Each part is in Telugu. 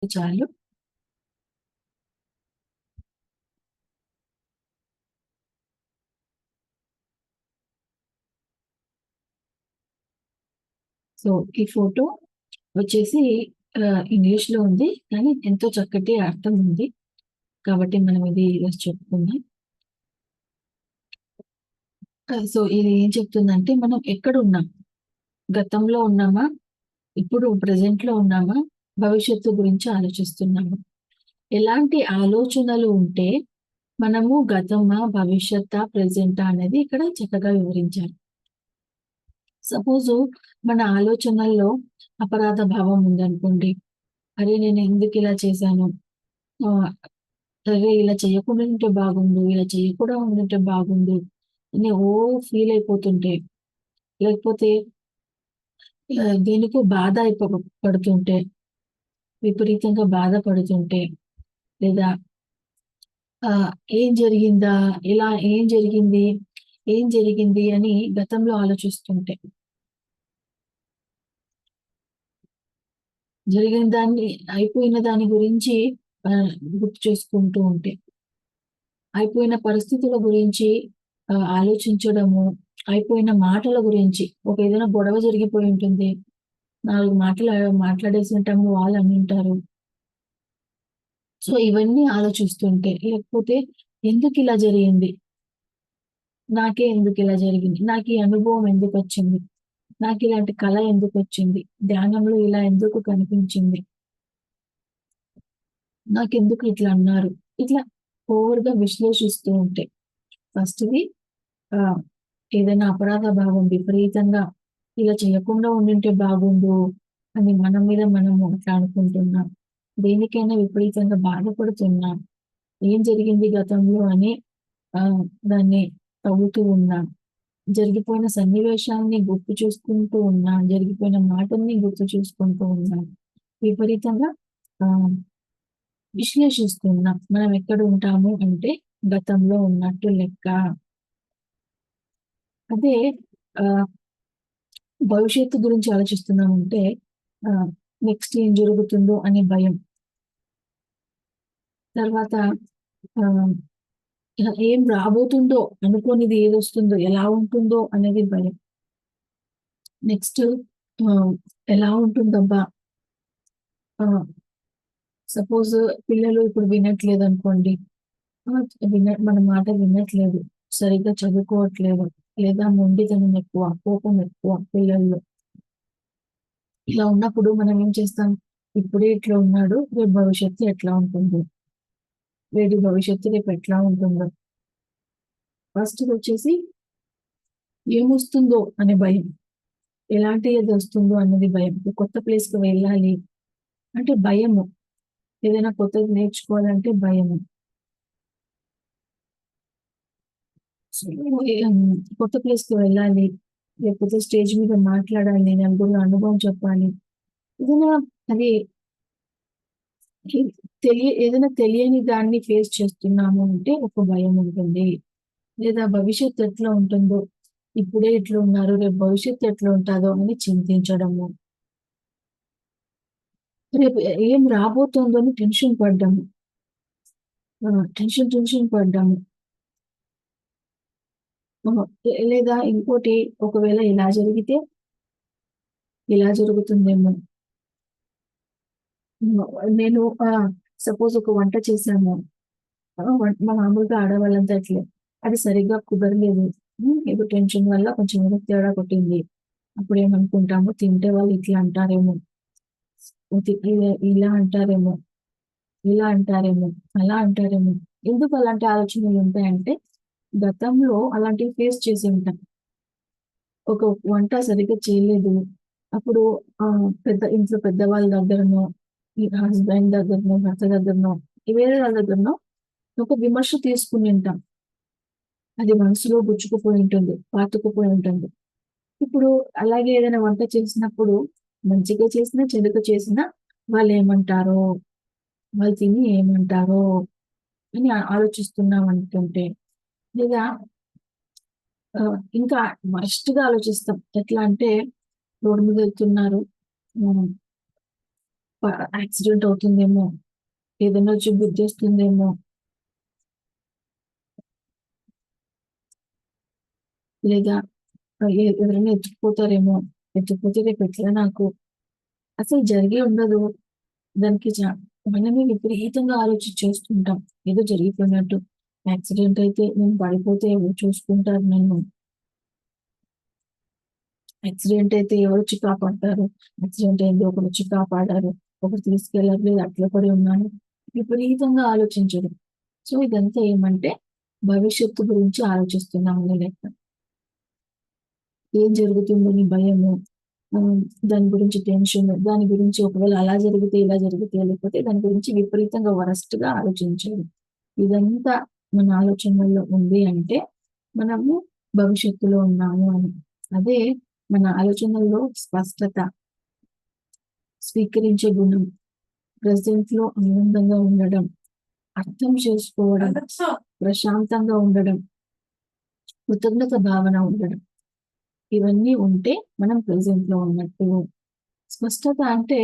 చాలు. సో, ఈ ఫోటో వచ్చేసి ఇంగ్లీష్‌లో ఉంది. కానీ ఎంతో చక్కటి అర్థం ఉంది. కాబట్టి మనం ఇది ఈరోజు చెప్పుకుందాం. సో, ఇది ఏం చెప్తుందంటే మనం ఎక్కడున్నాం? గతంలో ఉన్నామా? ఇప్పుడు ప్రెజెంట్‌లో ఉన్నామా? భవిష్యత్తు గురించి ఆలోచిస్తున్నామా? ఎలాంటి ఆలోచనలు ఉంటే మనము గతమా? భవిష్యత్తా? ప్రెజెంటా? అనేది ఇక్కడ చక్కగా వివరించారు. సపోజు మన ఆలోచనల్లో అపరాధ భావం ఉందనుకోండి. అరే! నేను ఎందుకిలా చేశాను? ఆహ్, అరే! ఇలా చేయకుండా ఉంటే బాగుండు. ఇలా చేయకుండా ఉండుంటే బాగుండు. అని ఫీల్ అయిపోతుంటే, లేకపోతే దేనికో బాధ పడుతుంటే, విపరీతంగా బాధపడుతుంటే, లేదా ఆహ్, ఏం జరిగిందా? ఇలా ఏం జరిగింది? ఏం జరిగింది? అని గతంలో ఆలోచిస్తుంటే, జరిగిన దాన్ని అయిపోయిన దాని గురించి గుర్తు చేసుకుంటూ ఉంటే, అయిపోయిన పరిస్థితుల గురించి ఆలోచించడము, అయిపోయిన మాటల గురించి ఏదైనా గొడవ జరిగిపోయి ఉంటుంది. 4 మాటలు మాట్లాడేసి ఉంటాము. వాళ్ళు అన్నుంటారు. సో, ఇవన్నీ ఆలోచిస్తుంటే, లేకపోతే ఎందుకిలా జరిగింది? నాకే ఎందుకిలా జరిగింది? నాకీ అనుభవం ఎందుకొచ్చింది? నాకిలాంటి కల ఎందుకొచ్చింది? ధ్యానంలో ఇలా ఎందుకు కనిపించింది? నాకెందుకు ఇట్లా అన్నారు? ఇట్లా ఓవర్‌గా విశ్లేషిస్తూ ఉంటే, ఫస్ట్‌ది ఆహ్, ఏదైనా అపరాధ భావం విపరీతంగా ఇలా చేయకుండా ఉండుంటే బాగుండు అని మన మీద మనము అట్లా అనుకుంటున్నాం. దేనికైనా విపరీతంగా బాధపడుతున్నాం. ఏం జరిగింది గతంలో అని ఆహ్, దాన్ని తవ్వుతూ ఉన్నా. జరిగిపోయిన సన్నివేశాల్ని గుర్తు చూసుకుంటూ ఉన్నా. జరిగిపోయిన మాటల్ని గుర్తు చూసుకుంటూ ఉన్నా. విపరీతంగా ఆహ్, విశ్లేషిస్తున్నా. మనం ఎక్కడ ఉంటాము అంటే గతంలో ఉన్నట్టు లెక్క. అదే ఆహ్, భవిష్యత్తు గురించి ఆలోచిస్తున్నామంటే ఆహ్, నెక్స్ట్ ఏం జరుగుతుందో అనే భయం. తర్వాత ఆహ్, ఏం రాబోతుందో, అనుకోనిది ఏదొస్తుందో, ఎలా ఉంటుందో అనేది భయం. నెక్స్ట్ ఆహ్, ఎలా ఉంటుందబ్బా! ఆహ్, సపోజ్ పిల్లలు ఇప్పుడు వినట్లేదనుకోండి. మన మాట వినట్లేదు. సరిగ్గా చదువుకోవట్లేదు. లేదా మొండితనం ఎక్కువ, కోపం ఎక్కువ పిల్లల్లో. ఇలా ఉన్నప్పుడు మనం ఏం చేస్తాం? ఇప్పుడే ఇట్లా ఉన్నాడు. రేపు భవిష్యత్తు ఎట్లా ఉంటుంది? వీడి భవిష్యత్తు రేపు ఎట్లా ఉంటుందో? ఫస్ట్‌దొచ్చేసి ఏమొస్తుందో అనే భయం. ఎలాంటిదొస్తుందో అన్నది భయం. కొత్త ప్లేస్‌కి వెళ్ళాలి అంటే భయము. ఏదైనా కొత్తది నేర్చుకోవాలంటే భయము. సో, కొత్త ప్లేస్‌కి వెళ్ళాలి. లేకపోతే స్టేజ్ మీద మాట్లాడాలి. నలుగురిలో అనుభవం చెప్పాలి. ఏదైనా అది కి ఏదైనా తెలియని దాన్ని ఫేస్ చేస్తున్నాము అంటే ఒక భయం ఉంటుంది. లేదా భవిష్యత్తు ఎట్లా ఉంటుందో, ఇప్పుడే ఇట్లా ఉన్నారు. రేపు భవిష్యత్తు ఎట్లా ఉంటాదో అని చింతించడము. రేపు ఏం రాబోతోందో అని టెన్షన్ పడ్డము. టెన్షన్ పడ్డాము. లేదా ఇంకోటి ఒకవేళ ఇలా జరిగితే, ఇలా జరుగుతుందేమో. హ్మ్. నేను సపోజ్ ఒక వంట చేశాము. మామూలుగా ఆడవాళ్ళంతా అట్లే. అది సరిగ్గా కుదరలేదు. ఏదో టెన్షన్ వల్ల కొంచెం ఏదో తేడా కొట్టింది. అప్పుడేమనుకుంటాము తింటే వాళ్ళు ఇట్లా అంటారేమో, ఇలా అంటారేమో, ఇలా అంటారేమో, అలా అంటారేమో. ఎందుకు అలాంటి ఆలోచనలుంటాయంటే, గతంలో అలాంటివి ఫేస్ చేసి ఉంటాం. ఒక వంట సరిగ్గా చేయలేదు. అప్పుడు ఇంట్లో పెద్దవాళ్ళ దగ్గరనో, ఈ హస్బెండ్ దగ్గరనో, భర్త దగ్గరనో, వేరే వాళ్ళ దగ్గరనో ఒక విమర్శ తీసుకునింటాం. అది మనసులో గుచ్చుకుపోయి ఉంటుంది. పాతుకుపోయి ఉంటుంది. ఇప్పుడు అలాగే ఏదైనా వంట చేసినప్పుడు మంచిగా చేసినా, చెడుగా చేసినా వాళ్ళేమంటారో, వాళ్ళు తిని ఏమంటారో అని ఆలోచిస్తున్నాం అనుకుంటే, లేదా ఇంకా వరస్ట్‌గా ఆలోచిస్తాం. ఎట్లా అంటే రోడ్డు మీద వెళ్తున్నారు. హ్మ్. యాక్సిడెంట్ అవుతుందేమో, ఏదైనా వచ్చి గుద్దేస్తుందేమో, లేదా ఎవరైనా ఎత్తుకుపోతారేమో, ఎత్తుకుపోతే రేపు ఎట్లా నాకు అసలు జరిగి ఉండదు. దానికి మనమే విపరీతంగా ఆలోచించేస్తుంటాం. ఏదో జరిగిపోయినట్టు. యాక్సిడెంట్ అయితే నేను పడిపోతే ఎవరు చూసుకుంటారు నన్ను? యాక్సిడెంట్ అయితే ఎవరొచ్చి కాపాడతారు? యాక్సిడెంట్ అయింది, ఒకరొచ్చి కాపాడారు, ఒకరు తీసుకెళ్ళట్లేదు, అట్లా పడి ఉన్నాను. విపరీతంగా ఆలోచించడం. సో ఇదంతా ఏమంటే భవిష్యత్తు గురించి ఆలోచిస్తున్నామని లెక్క. ఏం జరుగుతుందని భయము, ఆహ్, దాని గురించి టెన్షన్, దాని గురించి ఒకవేళ అలా జరిగితే, ఇలా జరిగితే, లేకపోతే దాని గురించి విపరీతంగా వరస్ట్‌గా ఆలోచించడం. ఇదంతా మన ఆలోచనల్లో ఉంది అంటే, మనము భవిష్యత్తులో ఉన్నాము అని. అదే మన ఆలోచనల్లో స్పష్టత, స్వీకరించే గుణం, ప్రెజెంట్‌లో ఆనందంగా ఉండడం, అర్థం చేసుకోవడం, ప్రశాంతంగా ఉండడం, కృతజ్ఞత భావన ఉండడం. ఇవన్నీ ఉంటే మనం ప్రెజెంట్‌లో ఉన్నట్టు. స్పష్టత అంటే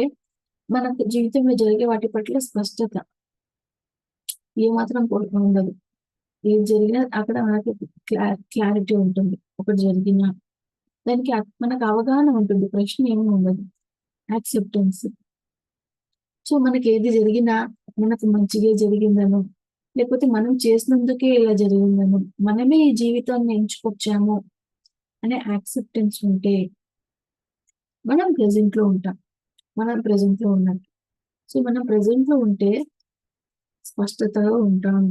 మనకు జీవితంలో జరిగే వాటి పట్ల స్పష్టత. ఏమాత్రం ఉండదు. ఏది జరిగినా అక్కడ మనకి క్లారిటీ ఉంటుంది. ఒకటి జరిగినా దానికి మనకు అవగాహన ఉంటుంది. ప్రశ్న ఏమి ఉండదు. యాక్సెప్టెన్స్. సో మనకేది జరిగినా మనకు మంచిగే జరిగిందనో, లేకపోతే మనం చేసినందుకే ఇలా జరిగిందనో, మనమే ఈ జీవితాన్ని ఎంచుకొచ్చాము అనే యాక్సెప్టెన్స్ ఉంటే మనం ప్రెజెంట్‌లో ఉంటాం. మనం ప్రెజెంట్‌లో ఉన్నట్టు. సో మనం ప్రెజెంట్‌లో ఉంటే స్పష్టతగా ఉంటాం.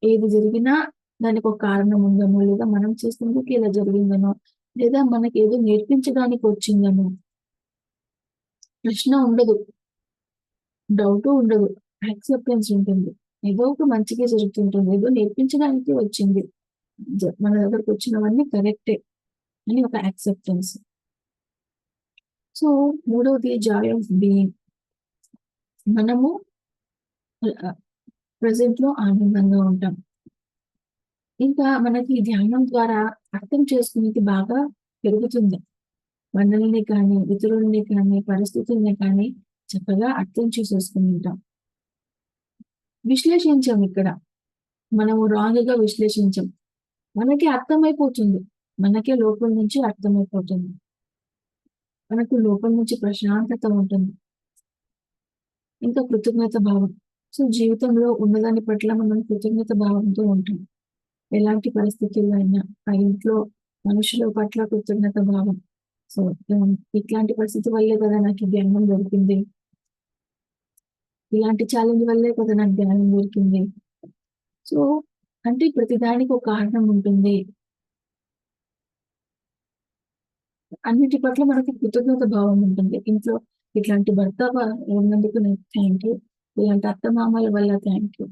ఏది జరిగినా దానికొక కారణం ఉందనో, లేదా మనం చేసినందుకు ఇలా జరిగిందనో, లేదా మనకేదో నేర్పించడానికి వచ్చిందనో ప్రశ్న ఉండదు. డౌటు ఉండదు. యాక్సెప్టెన్స్ ఉంటుంది. ఏదో ఒక మంచిగే జరుగుతుంటుంది. ఏదో నేర్పించడానికి వచ్చింది. మన దగ్గరకొచ్చినవన్నీ కరెక్టే అని ఒక యాక్సెప్టెన్స్. సో, మూడవది జాయ్ ఆఫ్ బీయింగ్. మనము ఆహ్, ప్రెజెంట్‌లో ఆనందంగా ఉంటాం. ఇంకా మనకి ధ్యానం ద్వారా అర్థం చేసుకునేది బాగా పెరుగుతుంది. మనల్ని కానీ, ఇతరులని కానీ, పరిస్థితుల్ని కానీ చక్కగా అర్థం చేసేసుకుంటాం. విశ్లేషించం ఇక్కడ. మనము రాంగ్‌గా విశ్లేషించం. మనకి అర్థమైపోతుంది. మనకే లోపల నుంచి అర్థమైపోతుంది. మనకు లోపల నుంచి ప్రశాంతత ఉంటుంది. ఇంకా కృతజ్ఞత భావం. సో, జీవితంలో ఉన్నదాని పట్ల మనం కృతజ్ఞత భావంతో ఉంటాం. ఎలాంటి పరిస్థితుల్లో అయినా, ఆ ఇంట్లో మనుషుల పట్ల కృతజ్ఞత భావం. సో, ఇట్లాంటి పరిస్థితి వల్లే కదా నాకు ఈ జ్ఞానం దొరికింది. ఇలాంటి ఛాలెంజ్ వల్లే కదా నాకు జ్ఞానం దొరికింది. సో, అంటే ప్రతిదానికి ఒక కారణం ఉంటుంది. అన్నిటి పట్ల మనకి కృతజ్ఞత భావం ఉంటుంది. ఇంట్లో ఇట్లాంటి భర్త ఉన్నందుకు నాకు థాంక్ యూ. ఇలాంటి అత్తమామల వల్ల థాంక్ యూ.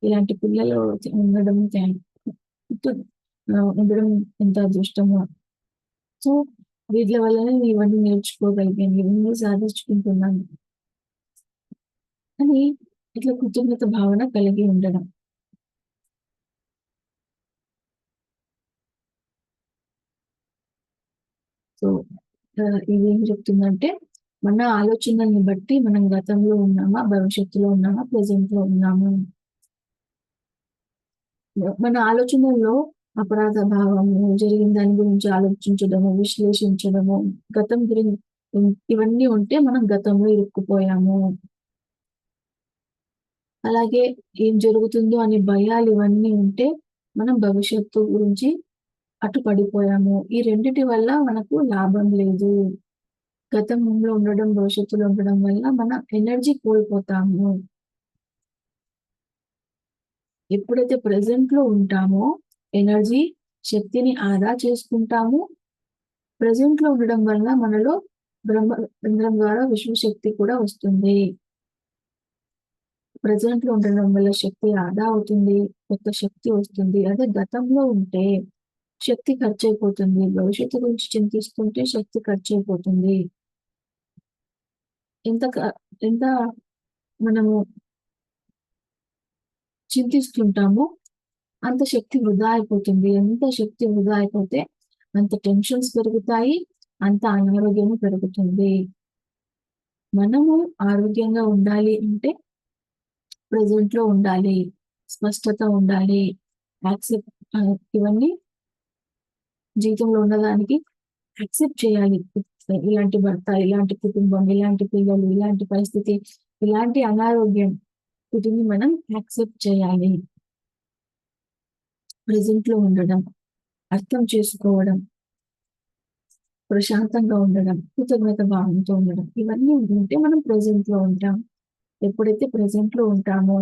ఇలాంటి పిల్లలు ఉండడం థాంక్ యూ. ఉండడం ఎంత అదృష్టమో. సో, వీట్ల వల్లనే నేను ఇవన్నీ నేర్చుకోగలిగాను. ఇవన్నీ సాధించుకుంటున్నాను అని ఇట్లా కృతజ్ఞత భావన కలిగి ఉండడం. సో, ఇదేం చెప్తుందంటే మన ఆలోచనల్ని బట్టి మనం గతంలో ఉన్నామా, భవిష్యత్తులో ఉన్నామా, ప్రెజెంట్‌లో ఉన్నామా మన ఆలోచనల్లో అపరాధ భావము, జరిగిన దాని గురించి ఆలోచించడము, విశ్లేషించడము, గతం ఇవన్నీ ఉంటే మనం గతంలో ఇరుక్కుపోయాము. అలాగే ఏం జరుగుతుందో అనే భయాలు ఇవన్నీ ఉంటే మనం భవిష్యత్తు గురించి అటు పడిపోయాము. ఈ రెండిటి వల్ల మనకు లాభం లేదు. గతంలో ఉండడం, భవిష్యత్తులో ఉండడం వల్ల మన ఎనర్జీ కోల్పోతాము. ఎప్పుడైతే ప్రెజెంట్‌లో ఉంటామో ఎనర్జీ, శక్తిని ఆదా చేసుకుంటాము. ప్రెజెంట్‌లో ఉండడం వల్ల మనలో రంధ్రం ద్వారా విశ్వశక్తి కూడా వస్తుంది. ప్రెజెంట్‌లో ఉండడం వల్ల శక్తి ఆదా అవుతుంది. కొత్త శక్తి వస్తుంది. అదే గతంలో ఉంటే శక్తి ఖర్చయిపోతుంది. భవిష్యత్తు గురించి చింతిస్తుంటే శక్తి ఖర్చయిపోతుంది. ఎంత క ఎంత మనము చింతిస్తుంటామో అంత శక్తి వృధా అయిపోతుంది. ఎంత శక్తి వృధా అయిపోతే అంత టెన్షన్స్ పెరుగుతాయి. అంత అనారోగ్యము పెరుగుతుంది. మనము ఆరోగ్యంగా ఉండాలి అంటే ప్రెజెంట్‌లో ఉండాలి. స్పష్టత ఉండాలి. యాక్సెప్ట్ ఇవన్నీ జీవితంలో ఉన్నదానికి యాక్సెప్ట్ చేయాలి. ఇలాంటి భర్త, ఇలాంటి కుటుంబం, ఇలాంటి పిల్లలు, ఇలాంటి పరిస్థితి, ఇలాంటి అనారోగ్యం వీటిని మనం యాక్సెప్ట్ చేయాలి. ప్రెజెంట్‌లో ఉండడం, అర్థం చేసుకోవడం, ప్రశాంతంగా ఉండడం, కృతజ్ఞత భావంతో ఉండడం. ఇవన్నీ ఉంటే మనం ప్రెజెంట్‌లో ఉంటాం. ఎప్పుడైతే ప్రెజెంట్‌లో ఉంటామో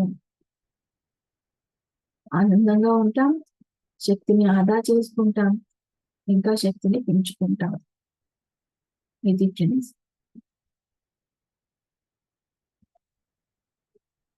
ఆనందంగా ఉంటాం. శక్తిని ఆదా చేసుకుంటాం. ఇంకా శక్తిని పెంచుకుంటాం. ఇది ఫ్రెండ్స్.